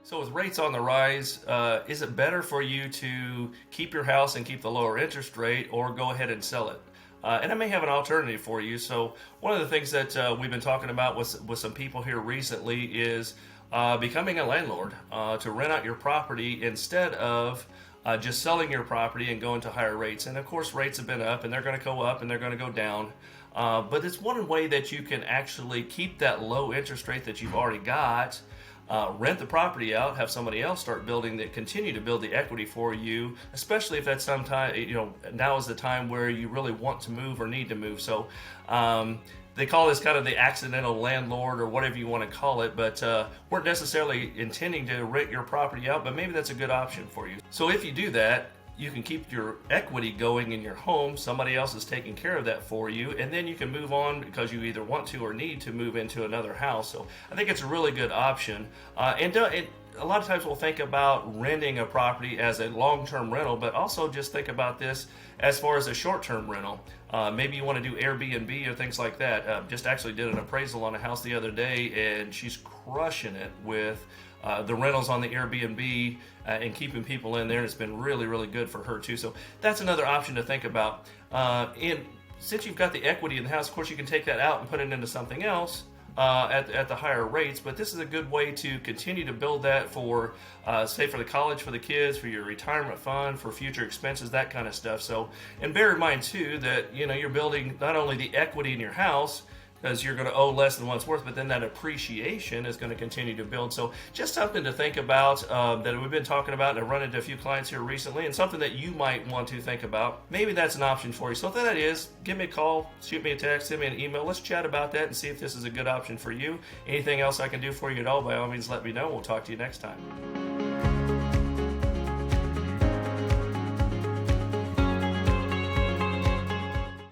So with rates on the rise, is it better for you to keep your house and keep the lower interest rate, or go ahead and sell it? And I may have an alternative for you. So one of the things that we've been talking about with some people here recently is becoming a landlord, to rent out your property instead of just selling your property and going to higher rates. And of course, rates have been up, and they're going to go up, and they're going to go down. But it's one way that you can actually keep that low interest rate that you've already got. Rent the property out, have somebody else start building that, continue to build the equity for you, especially if that's sometime, now is the time where you really want to move or need to move. So they call this kind of the accidental landlord, or whatever you want to call it, but weren't necessarily intending to rent your property out, but maybe that's a good option for you. So if you do that, you can keep your equity going in your home. Somebody else is taking care of that for you, and then you can move on because you either want to or need to move into another house. So I think it's a really good option. And a lot of times we'll think about renting a property as a long-term rental, but also just think about this as far as a short-term rental. Maybe you want to do Airbnb or things like that. Just actually did an appraisal on a house the other day, and she's crushing it with the rentals on the Airbnb and keeping people in there. And it's been really, really good for her too. So that's another option to think about. And since you've got the equity in the house, of course, you can take that out and put it into something else at the higher rates. But this is a good way to continue to build that for, say, for the college for the kids, for your retirement fund, for future expenses, that kind of stuff. So, and bear in mind too that you're building not only the equity in your house, because you're going to owe less than what it's worth, but then that appreciation is going to continue to build. So just something to think about that we've been talking about, and I've run into a few clients here recently, and something that you might want to think about. Maybe that's an option for you. So if that is, give me a call, shoot me a text, send me an email. Let's chat about that and see if this is a good option for you. Anything else I can do for you at all, by all means, let me know. We'll talk to you next time.